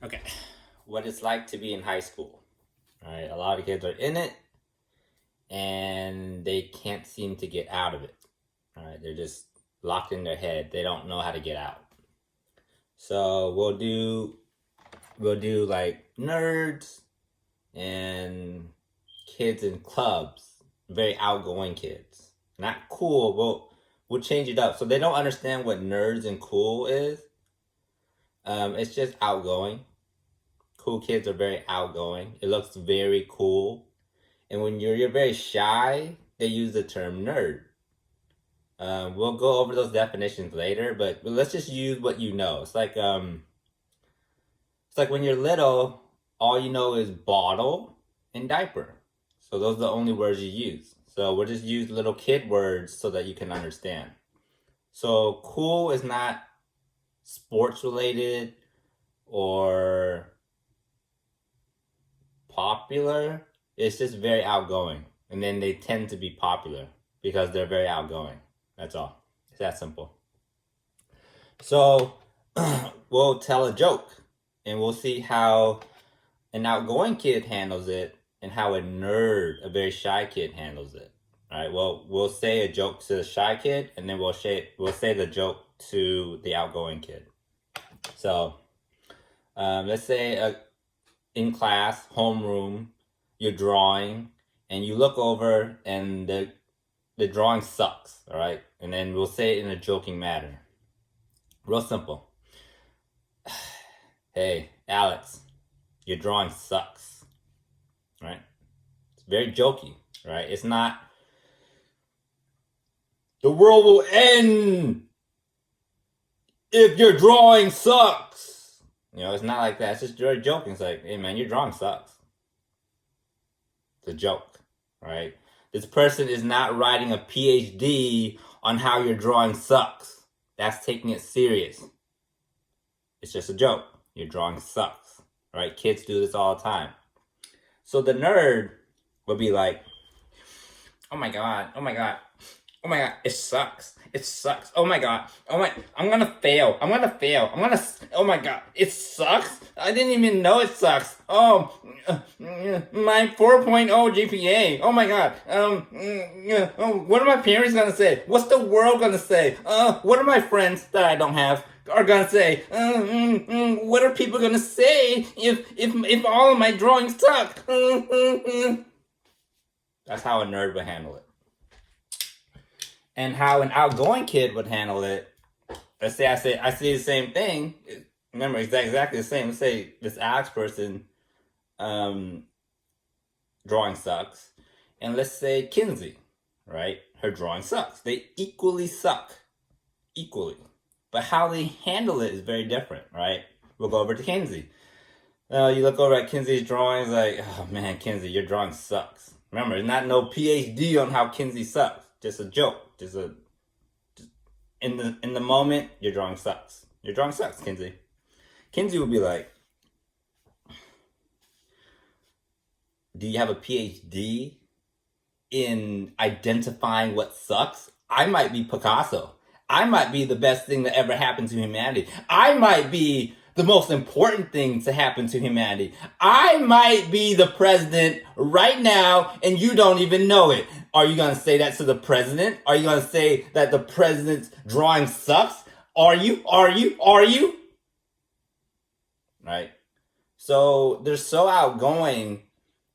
Okay, what it's like to be in high school. All right, a lot of kids are in it and they can't seem to get out of it. All right, they're just locked in their head. They don't know how to get out. So we'll do like nerds and kids in clubs, very outgoing kids. Not cool, but we'll change it up so they don't understand what nerds and cool is. It's just outgoing. Cool kids are very outgoing. It looks very cool. And when you're very shy, they use the term nerd. We'll go over those definitions later, but let's just use what you know. It's like when you're little, all you know is bottle and diaper. So those are the only words you use. So we'll just use little kid words so that you can understand. So cool is not sports related or popular. It's just very outgoing. And then they tend to be popular because they're very outgoing. That's all. It's that simple. So we'll tell a joke and we'll see how an outgoing kid handles it and how a nerd, a very shy kid, handles it. All right. Well, we'll say a joke to the shy kid and then we'll say the joke to the outgoing kid. So let's say in class, homeroom, you're drawing and you look over and the drawing sucks, all right? And then we'll say it in a joking manner. Real simple. Hey, Alex, your drawing sucks, right? It's very jokey, right? It's not, the world will end if your drawing sucks. You know, it's not like that. It's just very joking. It's like, hey man, your drawing sucks. It's a joke, right? This person is not writing a PhD on how your drawing sucks. That's taking it serious. It's just a joke. Your drawing sucks, right? Kids do this all the time. So the nerd will be like, oh my God, oh my God, oh my God, it sucks. It sucks. Oh my God. I'm gonna fail. Oh my God, it sucks. I didn't even know it sucks. Oh, my 4.0 GPA. Oh my God. What are my parents gonna say? What's the world gonna say? What are my friends that I don't have are gonna say? What are people gonna say if all of my drawings suck? That's how a nerd would handle it. And how an outgoing kid would handle it. Let's say I see the same thing. Remember, exactly the same. Let's say this Alex person drawing sucks. And let's say Kinsey, right? Her drawing sucks. They equally suck. Equally. But how they handle it is very different, right? We'll go over to Kinsey. You look over at Kinsey's drawings like, oh man, Kinsey, your drawing sucks. Remember, it's not no PhD on how Kinsey sucks. Just a joke. Just in the moment, your drawing sucks. Your drawing sucks, Kinsey. Kinsey will be like, do you have a PhD in identifying what sucks? I might be Picasso. I might be the best thing that ever happened to humanity. I might be the most important thing to happen to humanity. I might be the president right now and you don't even know it. Are you going to say that to the president? Are you going to say that the president's drawing sucks? Are you? Right? So they're so outgoing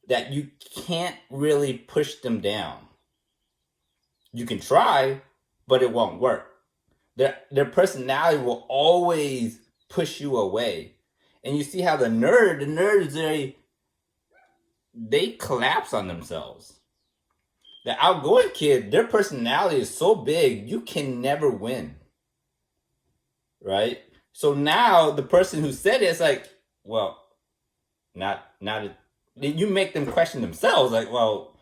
that you can't really push them down. You can try, but it won't work. Their personality will always push you away. And you see how the nerd is they collapse on themselves. The outgoing kid, their personality is so big, you can never win. Right? So now the person who said it's like, well, not you make them question themselves, like, well,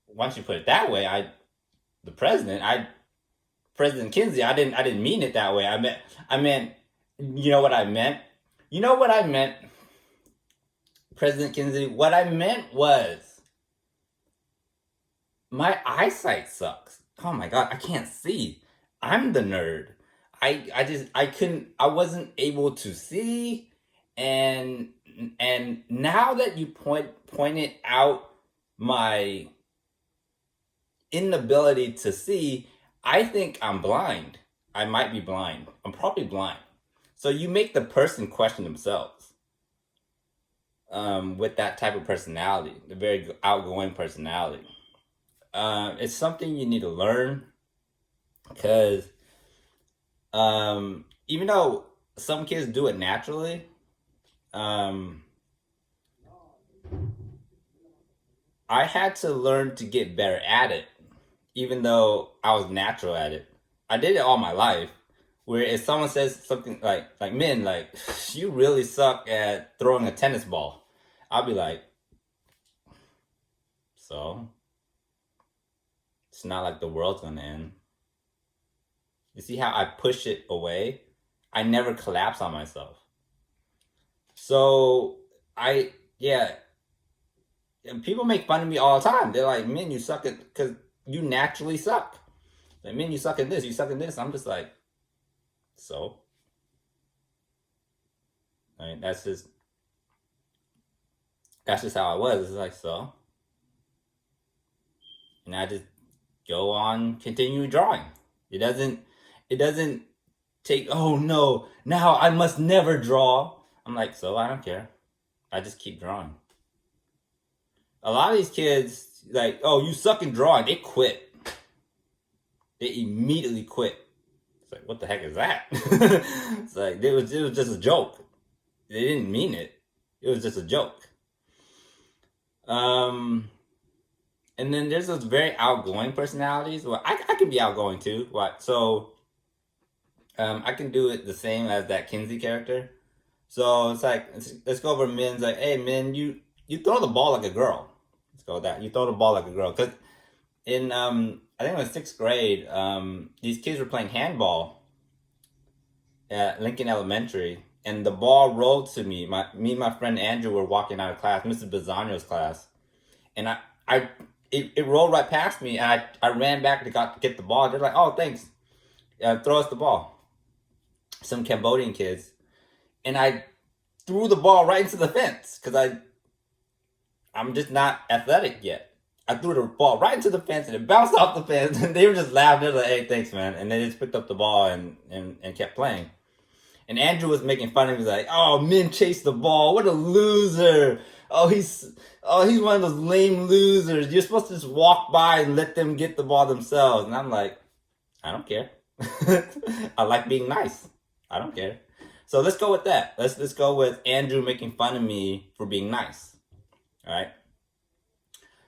once you put it that way, President Kinsey, I didn't mean it that way. I meant, you know what I meant? You know what I meant, President Kinsey? What I meant was, my eyesight sucks. Oh my God, I can't see. I'm the nerd. I wasn't able to see, and now that you pointed out my inability to see, I think I'm blind. I might be blind. I'm probably blind. So you make the person question themselves, with that type of personality, the very outgoing personality. It's something you need to learn because, even though some kids do it naturally, um, I had to learn to get better at it, even though I was natural at it. I did it all my life. Where if someone says something like Min, like you really suck at throwing a tennis ball, I'll be like, so it's not like the world's gonna end. You see how I push it away? I never collapse on myself. So I yeah, and people make fun of me all the time. They're like, "Man, you suck at because you naturally suck." Like, "Man, you suck at this. You suck at this." I'm just like, so. I mean, that's just how I was. It's like so, and I just go on, continue drawing. It doesn't. It doesn't take. Oh no! Now I must never draw. I'm like, so I don't care. I just keep drawing. A lot of these kids, like, oh, you suck in drawing. They quit. They immediately quit. It's like, what the heck is that? It's like it was just a joke. They didn't mean it. It was just a joke. Um, and then there's those very outgoing personalities. Well, I can be outgoing too. What? So, I can do it the same as that Kinsey character. So it's like let's go over Min's like, hey Min, you throw the ball like a girl. Let's go with that. You throw the ball like a girl. Cause in I think it was sixth grade, these kids were playing handball at Lincoln Elementary, and the ball rolled to me. Me and my friend Andrew were walking out of class, Mrs. Bizzano's class, and it rolled right past me, and I ran back to get the ball. They're like, "Oh, thanks, throw us the ball." Some Cambodian kids, and I threw the ball right into the fence because I'm just not athletic yet. I threw the ball right into the fence and it bounced off the fence, and they were just laughing. They're like, "Hey, thanks, man," and they just picked up the ball and kept playing. And Andrew was making fun of me. He was like, "Oh, Min chased the ball. What a loser! He's one of those lame losers. You're supposed to just walk by and let them get the ball themselves." And I'm like, I don't care. I like being nice. I don't care. So let's go with that. Let's go with Andrew making fun of me for being nice. All right.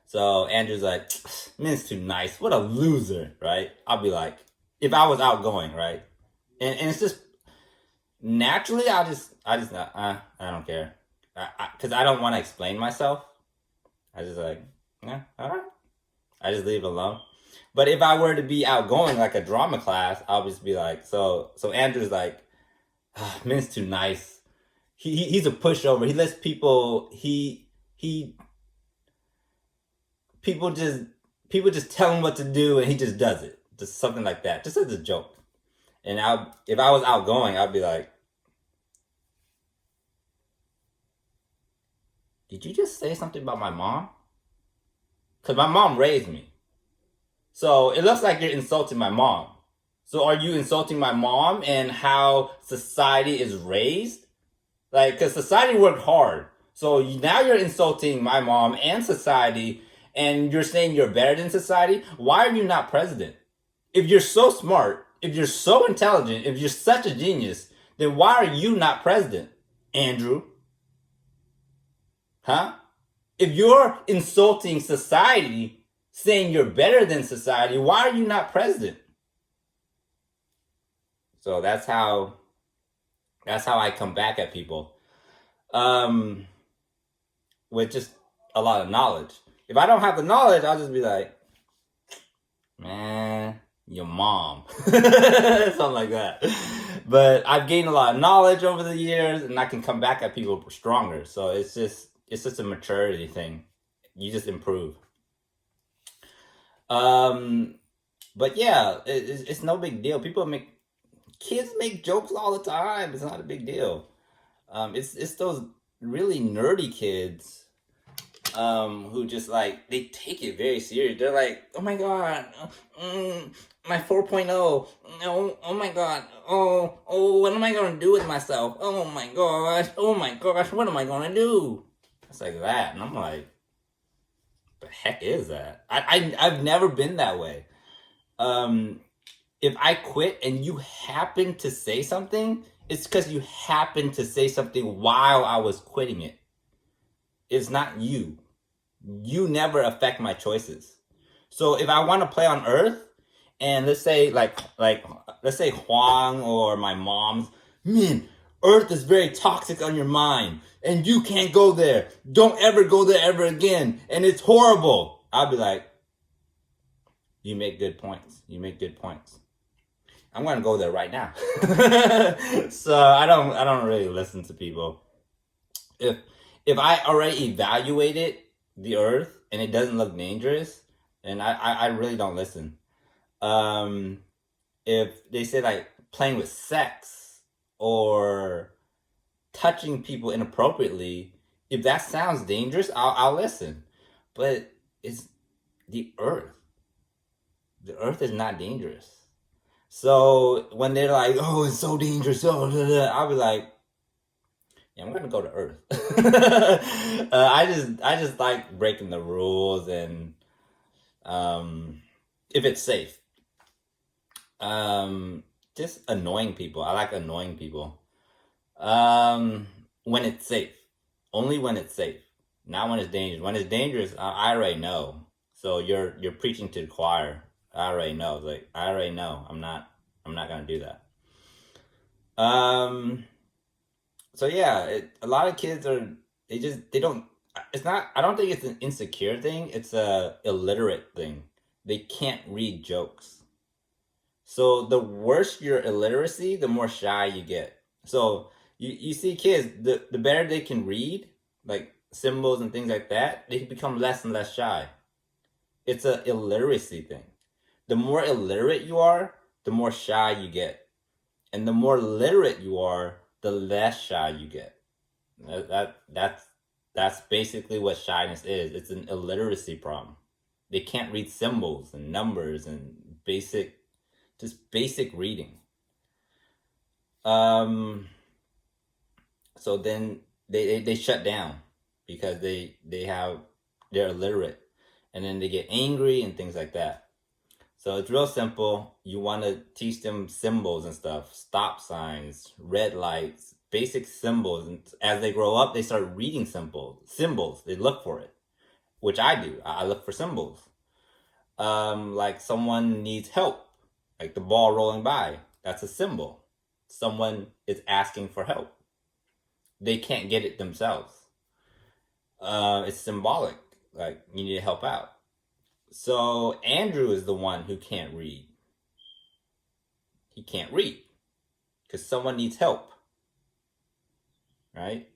So Andrew's like, "Min's too nice. What a loser," right? I'll be like, if I was outgoing, right? And it's just naturally, I don't care, because I don't want to explain myself. I just like, yeah, all right. I just leave it alone. But if I were to be outgoing, like a drama class, I'll just be like, so Andrew's like, Min's too nice. He's a pushover. He lets he people just tell him what to do and he just does it. Just something like that. Just as a joke. And if I was outgoing, I'd be like, did you just say something about my mom? Because my mom raised me. So it looks like you're insulting my mom. So are you insulting my mom and how society is raised? Like, because society worked hard. So now you're insulting my mom and society, and you're saying you're better than society. Why are you not president? If you're so smart, if you're so intelligent, if you're such a genius, then why are you not president, Andrew? Huh? If you're insulting society, saying you're better than society, why are you not president? So that's how I come back at people. With just a lot of knowledge. If I don't have the knowledge, I'll just be like, man, your mom. Something like that. But I've gained a lot of knowledge over the years, and I can come back at people stronger. So it's just a maturity thing. You just improve. But yeah, it's no big deal. People make kids make jokes all the time. It's not a big deal. It's those really nerdy kids who just like they take it very serious. They're like, oh my god, my 4.0. Oh my god. What am I gonna do with myself? Oh my gosh. Oh my gosh. What am I gonna do? It's like that, and I'm like, the heck is that? I've never been that way. If I quit and you happen to say something, it's because you happen to say something while I was quitting it. It's not you. You never affect my choices. So if I want to play on Earth, and let's say let's say Huang or my mom's, man, Earth is very toxic on your mind, and you can't go there. Don't ever go there ever again, and it's horrible. I'll be like, you make good points. You make good points. I'm gonna go there right now. So I don't really listen to people. If I already evaluated the Earth and it doesn't look dangerous, then I really don't listen. If they say like playing with sex or touching people inappropriately, if that sounds dangerous, I'll listen. But it's the Earth. The Earth is not dangerous. So when they're like, "Oh, it's so dangerous," I'll be like, "Yeah, I'm gonna go to Earth." I just like breaking the rules, and if it's safe, just annoying people. I like annoying people. When it's safe, only when it's safe, not when it's dangerous. When it's dangerous, I already know. So you're preaching to the choir. I already know. Like I already know. I'm not gonna do that. So yeah, a lot of kids are they don't. It's not. I don't think it's an insecure thing. It's a illiterate thing. They can't read jokes. So the worse your illiteracy, the more shy you get. So you see kids, the better they can read, like symbols and things like that, they become less and less shy. It's a illiteracy thing. The more illiterate you are, the more shy you get. And the more literate you are, the less shy you get. That's basically what shyness is. It's an illiteracy problem. They can't read symbols and numbers and just basic reading. So then they shut down because they're illiterate, and then they get angry and things like that. So it's real simple. You want to teach them symbols and stuff, stop signs, red lights, basic symbols. And as they grow up, they start reading symbols. They look for it, which I do. I look for symbols. Like someone needs help, like the ball rolling by. That's a symbol. Someone is asking for help. They can't get it themselves. It's symbolic. Like you need to help out. So Andrew is the one who can't read. He can't read because someone needs help, right?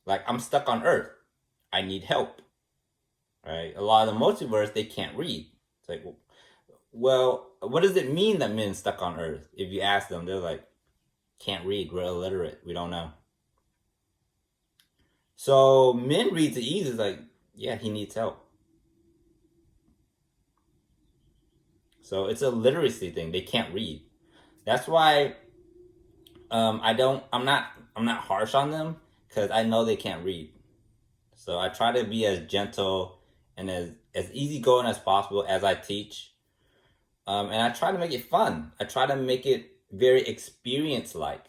Like I'm stuck on Earth. I need help, right? A lot of the multiverse, they can't read. It's like, well, what does it mean that men stuck on Earth? If you ask them, they're like, can't read. We're illiterate. We don't know. So men read the easy. It's like, yeah, he needs help. So it's a literacy thing. They can't read. That's why I'm not harsh on them because I know they can't read. So I try to be as gentle and as easygoing as possible as I teach. And I try to make it fun. I try to make it very experience-like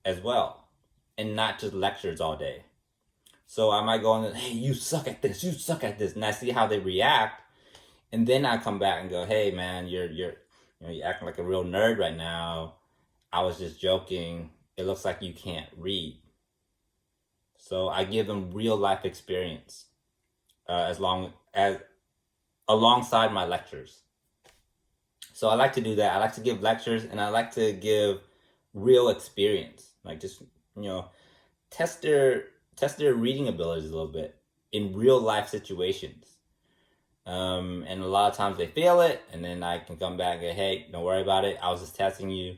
as well, and not just lectures all day. So I might go on, hey, you suck at this, and I see how they react. And then I come back and go, hey man, you're acting like a real nerd right now. I was just joking. It looks like you can't read. So I give them real life experience alongside my lectures. So I like to do that. I like to give lectures, and I like to give real experience. Like just test their reading abilities a little bit in real life situations. And a lot of times they fail it, and then I can come back and go, hey, don't worry about it. I was just testing you.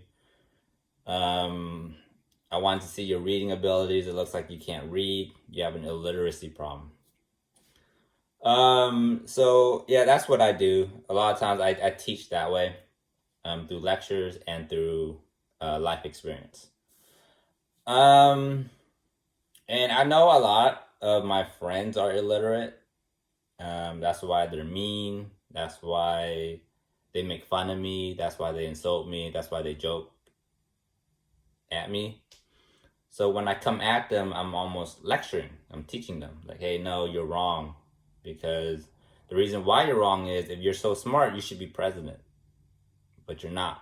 I wanted to see your reading abilities. It looks like you can't read. You have an illiteracy problem. So yeah, that's what I do. A lot of times I teach that way, through lectures and through life experience. Um, and I know a lot of my friends are illiterate. That's why they're mean. That's why they make fun of me. That's why they insult me. That's why they joke at me. So when I come at them, I'm almost lecturing. I'm teaching them, like, hey, no, you're wrong. Because the reason why you're wrong is if you're so smart, you should be president. But you're not.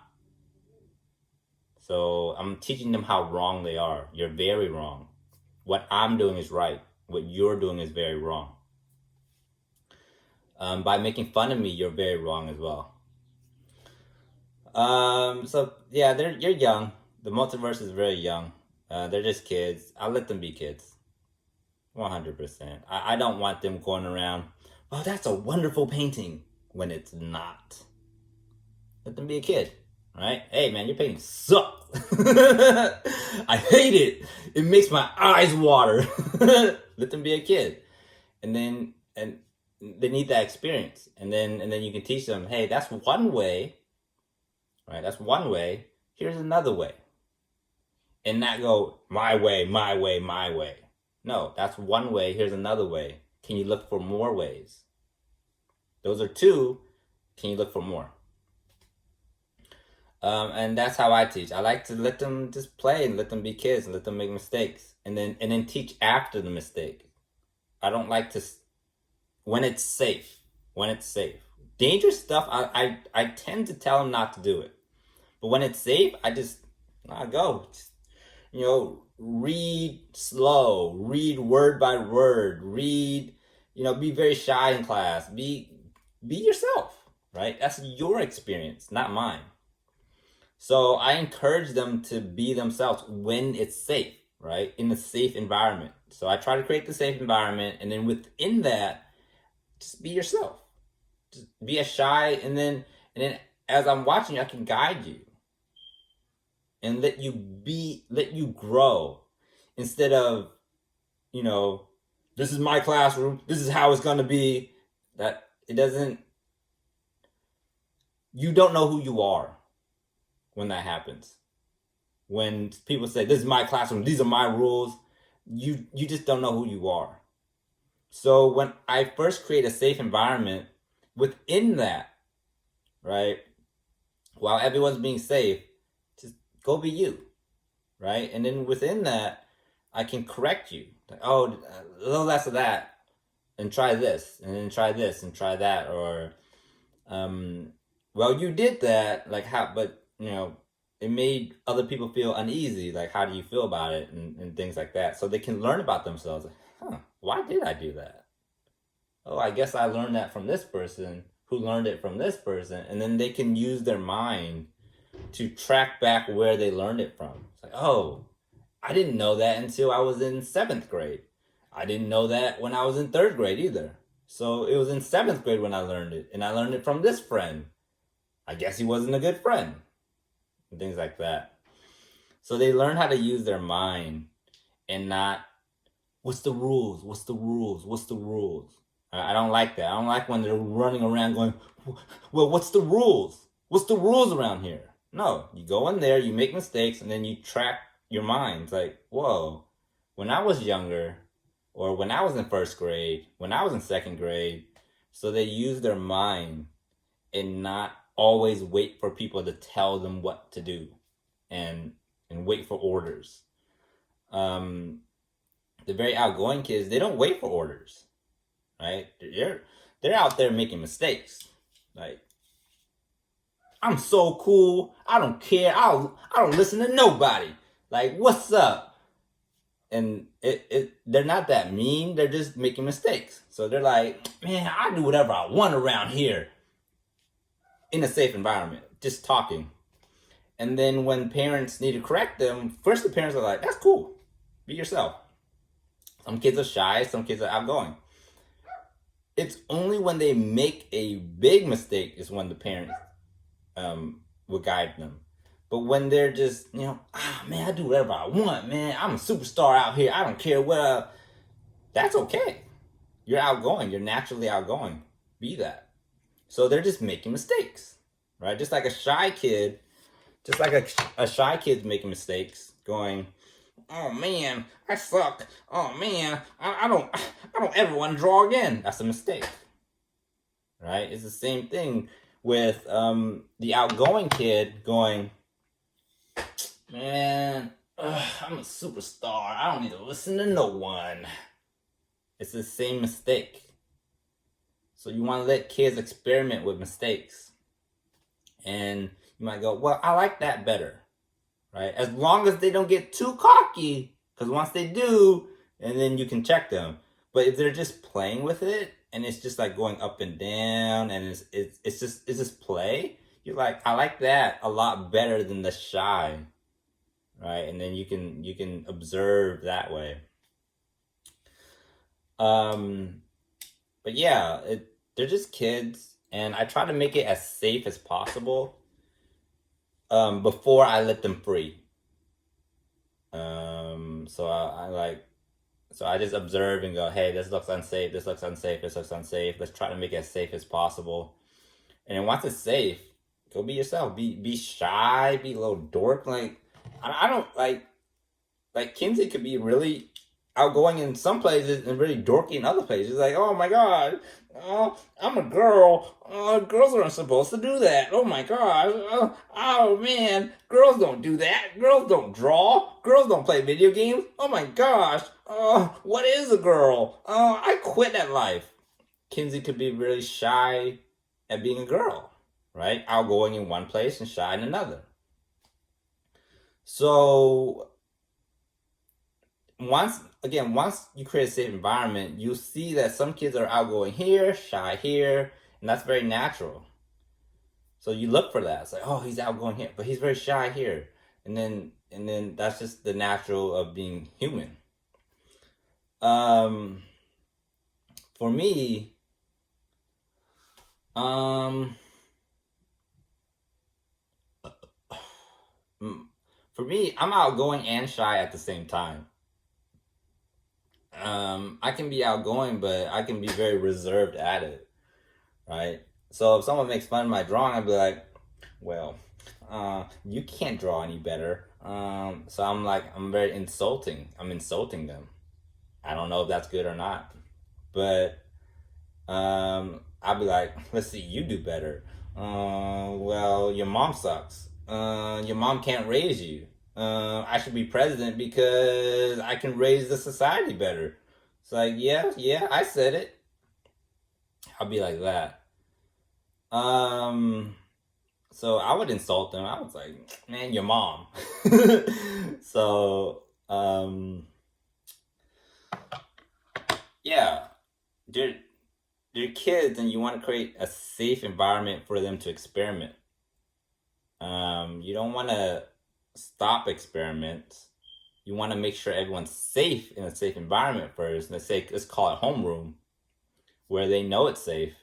So I'm teaching them how wrong they are. You're very wrong. What I'm doing is right. What you're doing is very wrong. By making fun of me, you're very wrong as well. So yeah, you're young. The multiverse is very young. They're just kids. I'll let them be kids. 100%. I don't want them going around, oh, that's a wonderful painting, when it's not. Let them be a kid, right? Hey, man, your painting sucks. I hate it. It makes my eyes water. Let them be a kid. And they need that experience. And then you can teach them, hey, that's one way, right? That's one way. Here's another way. And not go, my way, my way, my way. No, that's one way. Here's another way. Can you look for more ways? Those are two. Can you look for more? And that's how I teach. I like to let them just play and let them be kids and let them make mistakes, and then teach after the mistake. I don't like to, when it's safe. When it's safe, dangerous stuff, I tend to tell them not to do it. But when it's safe, I go. Just, read slow, read word by word, read, be very shy in class, be yourself, right? That's your experience, not mine. So I encourage them to be themselves when it's safe, right? In a safe environment. So I try to create the safe environment, and then within that, just be yourself. Just be as shy, and then as I'm watching you, I can guide you and let you grow, instead of, this is my classroom, this is how it's going to be. That it doesn't, you don't know who you are when that happens. When people say, this is my classroom, these are my rules, you just don't know who you are. So when I first create a safe environment, within that, right, while everyone's being safe, just go be you, right? And then within that, I can correct you. Like, oh, a little less of that, and try this, and then try this, and try that. Or, well, you did that, like, how, but, it made other people feel uneasy. Like, how do you feel about it? And things like that. So they can learn about themselves. Like, why did I do that? Oh, I guess I learned that from this person who learned it from this person. And then they can use their mind to track back where they learned it from. It's like, oh, I didn't know that until I was in 7th grade. I didn't know that when I was in 3rd grade either. So it was in 7th grade when I learned it. And I learned it from this friend. I guess he wasn't a good friend. And things like that. So they learn how to use their mind and not, what's the rules? What's the rules? What's the rules? I don't like that. I don't like when they're running around going, well, what's the rules? What's the rules around here? No, you go in there, you make mistakes, and then you track your mind. It's like, whoa, when I was younger, or when I was in 1st grade, when I was in 2nd grade, so they use their mind and not always wait for people to tell them what to do and wait for orders. The very outgoing kids, they don't wait for orders, right? They're out there making mistakes. Like, I'm so cool, I don't care, I don't listen to nobody. Like, what's up? And they're not that mean, they're just making mistakes. So they're like, man, I do whatever I want around here. In a safe environment, just talking. And then when parents need to correct them, first the parents are like, that's cool, be yourself. Some kids are shy, some kids are outgoing. It's only when they make a big mistake is when the parents will guide them. But when they're just, man, I do whatever I want, man. I'm a superstar out here. I don't care what. That's okay. You're outgoing. You're naturally outgoing. Be that. So they're just making mistakes, right? Just like a shy kid, just like a shy kid's making mistakes, going, "Oh man, I suck. Oh man, I don't ever want to draw again." That's a mistake, right? It's the same thing with the outgoing kid going, "Man, I'm a superstar. I don't need to listen to no one." It's the same mistake. So you want to let kids experiment with mistakes. And you might go, well, I like that better, right? As long as they don't get too cocky, because once they do, and then you can check them. But if they're just playing with it, and it's just like going up and down, and it's just play, you're like, I like that a lot better than the shy, right? And then you can observe that way. But yeah, they're just kids, and I try to make it as safe as possible before I let them free. So I just observe and go, hey, this looks unsafe, this looks unsafe, this looks unsafe. Let's try to make it as safe as possible. And then once it's safe, go be yourself. Be shy, be a little dork. Like I don't like Kinsey could be really outgoing in some places and really dorky in other places. Like, oh my god, I'm a girl. Girls aren't supposed to do that. Oh my gosh. Oh man, girls don't do that. Girls don't draw. Girls don't play video games. Oh my gosh. What is a girl? I quit that life. Kinsey could be really shy at being a girl, right? Outgoing in one place and shy in another. So once you create a safe environment, you see that some kids are outgoing here, shy here, and that's very natural. So you look for that. It's like, oh, he's outgoing here, but he's very shy here. And then that's just the natural of being human. For me, I'm outgoing and shy at the same time. I can be outgoing, but I can be very reserved at it, right? So if someone makes fun of my drawing, I'd be like, well, you can't draw any better. So I'm very insulting. I'm insulting them. I don't know if that's good or not, but I'll be like, let's see, you do better. Well, your mom sucks. Your mom can't raise you. I should be president because I can raise the society better. It's like, yeah, I said it. I'll be like that. So I would insult them. I was like, man, your mom. So, yeah, they're kids, and you want to create a safe environment for them to experiment. You don't want to stop experiments. You want to make sure everyone's safe in a safe environment first. Let's call it homeroom, where they know it's safe.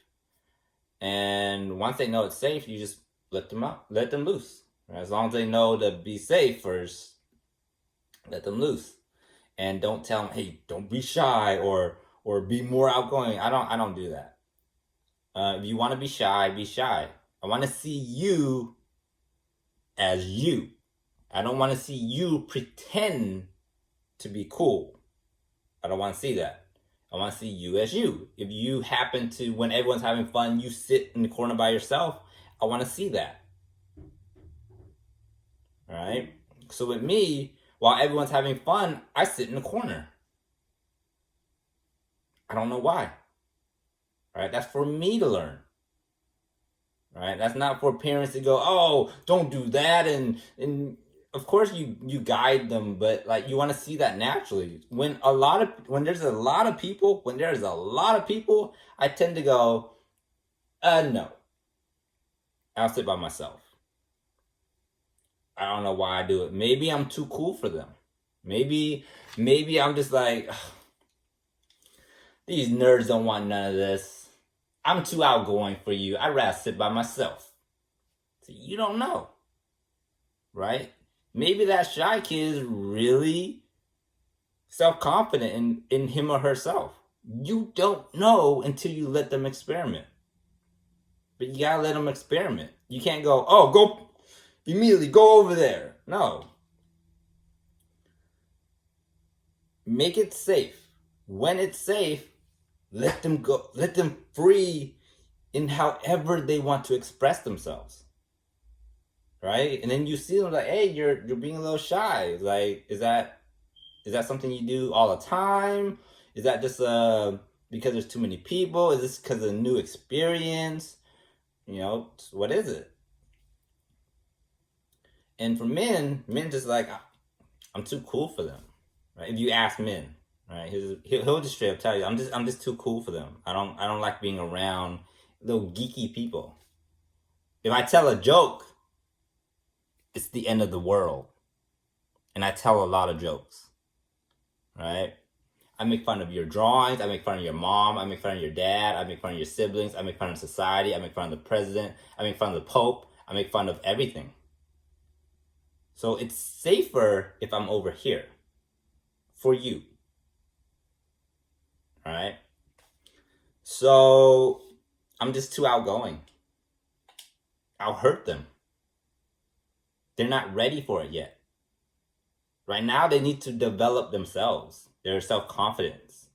And once they know it's safe, you just let them out, let them loose. Right? As long as they know to be safe first, let them loose, and don't tell them, hey, don't be shy or be more outgoing. I don't do that. If you want to be shy, be shy. I want to see you as you. I don't want to see you pretend to be cool. I don't want to see that. I want to see you as you. If you happen to, when everyone's having fun, you sit in the corner by yourself, I want to see that. All right? So with me, while everyone's having fun, I sit in the corner. I don't know why. All right? That's for me to learn. Right? That's not for parents to go, oh, don't do that, and of course you guide them, but like you want to see that naturally. When there's a lot of people, I tend to go, no. I'll sit by myself. I don't know why I do it. Maybe I'm too cool for them. Maybe I'm just like, these nerds don't want none of this. I'm too outgoing for you. I'd rather sit by myself. So you don't know. right? Maybe that shy kid is really self-confident in him or herself. You don't know until you let them experiment. But you gotta let them experiment. You can't go, oh, go immediately, go over there. No. Make it safe. When it's safe, let them go, let them free in however they want to express themselves. Right? And then you see them like, hey, you're being a little shy. Like, is that something you do all the time? Is that just because there's too many people? Is this because of a new experience? You know, what is it? And for men just like, I'm too cool for them. Right? If you ask men, right, he'll just straight up tell you, I'm just too cool for them. I don't like being around little geeky people. If I tell a joke, it's the end of the world. And I tell a lot of jokes. Right? I make fun of your drawings. I make fun of your mom. I make fun of your dad. I make fun of your siblings. I make fun of society. I make fun of the president. I make fun of the Pope. I make fun of everything. So it's safer if I'm over here for you. All right? So I'm just too outgoing. I'll hurt them. They're not ready for it yet. Right now, they need to develop themselves, their self-confidence.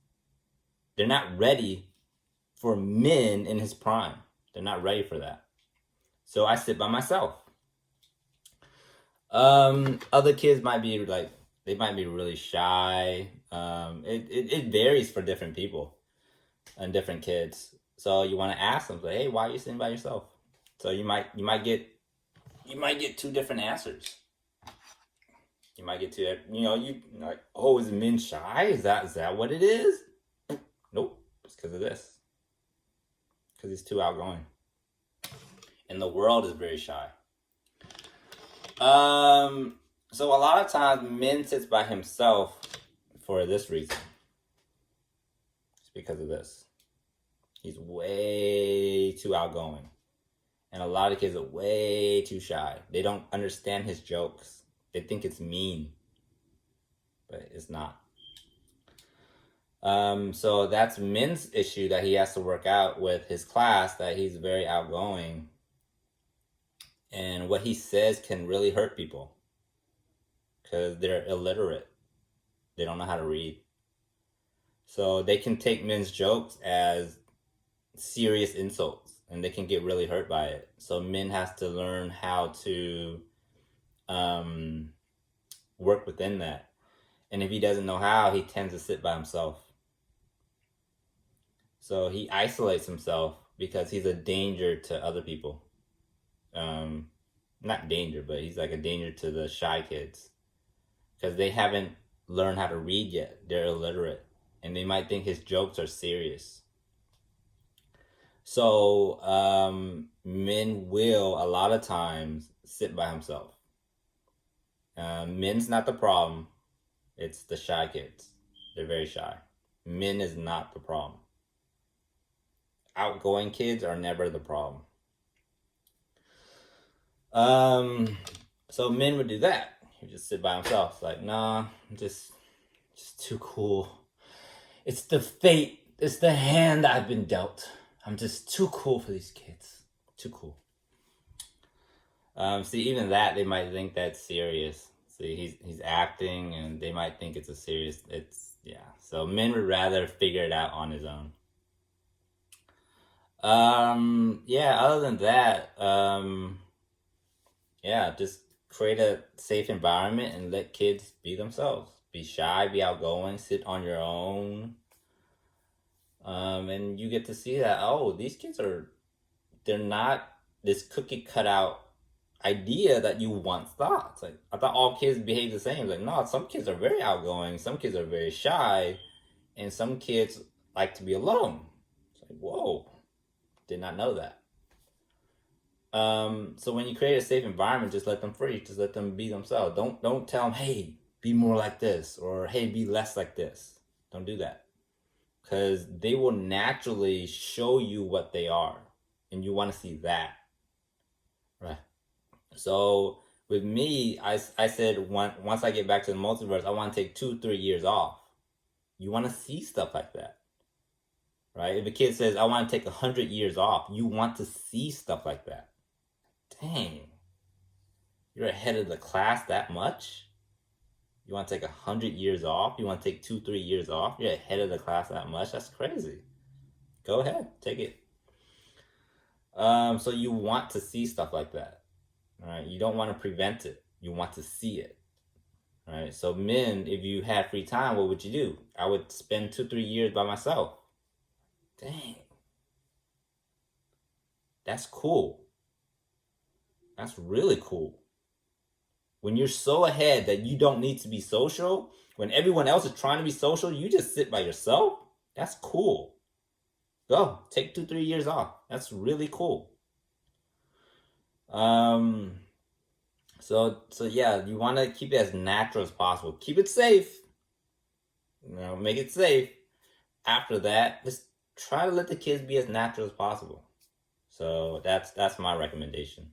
They're not ready for men in his prime. They're not ready for that. So I sit by myself. Other kids might be like, they might be really shy. It varies for different people and different kids. So you want to ask them, like, hey, why are you sitting by yourself? So you might get two different answers. You might get to, you like, oh, is men shy? Is that what it is? Nope, it's because of this. Because he's too outgoing. And the world is very shy. So a lot of times men sits by himself for this reason. It's because of this. He's way too outgoing. And a lot of kids are way too shy. They don't understand his jokes. They think it's mean. But it's not. So that's Min's issue that he has to work out with his class, that he's very outgoing. And what he says can really hurt people. Because they're illiterate. They don't know how to read. So they can take Min's jokes as serious insults. And they can get really hurt by it. So Min has to learn how to work within that. And if he doesn't know how, he tends to sit by himself. So he isolates himself because he's a danger to other people. Not danger, but he's like a danger to the shy kids. Because they haven't learned how to read yet. They're illiterate. And they might think his jokes are serious. So Min will, a lot of times, sit by himself. Min's not the problem. It's the shy kids. They're very shy. Min is not the problem. Outgoing kids are never the problem. So Min would do that. He would just sit by himself. It's like, nah, I'm just too cool. It's the fate. It's the hand I've been dealt. I'm just too cool for these kids. Too cool. See, even that, they might think that's serious. See, he's acting, and they might think it's a serious. Yeah. So Min would rather figure it out on his own. Yeah. Other than that, yeah, just create a safe environment and let kids be themselves. Be shy, be outgoing, sit on your own. And you get to see that, oh, these kids they're not this cookie cutout idea that you once thought. It's like, I thought all kids behave the same. Like, no, some kids are very outgoing, some kids are very shy, and some kids like to be alone. It's like, whoa, did not know that. So when you create a safe environment, just let them free. Just let them be themselves. Don't tell them, hey, be more like this, or hey, be less like this. Don't do that. Because they will naturally show you what they are. And you want to see that. Right. So with me, I said once I get back to the multiverse, I want to take 2-3 years off. You want to see stuff like that, right? If a kid says, I want to take 100 years off, you want to see stuff like that. Dang. You're ahead of the class that much? You want to take 100 years off? You want to take 2-3 years off? You're ahead of the class that much? That's crazy. Go ahead, take it. So you want to see stuff like that, right? You don't want to prevent it. You want to see it, right? So men, if you had free time, what would you do? I would spend 2-3 years by myself. Dang, that's cool. That's really cool. When you're so ahead that you don't need to be social, when everyone else is trying to be social, you just sit by yourself. That's cool. Go take 2-3 years off. That's really cool. So yeah, you want to keep it as natural as possible. Keep it safe. Make it safe. After that, just try to let the kids be as natural as possible. So that's my recommendation.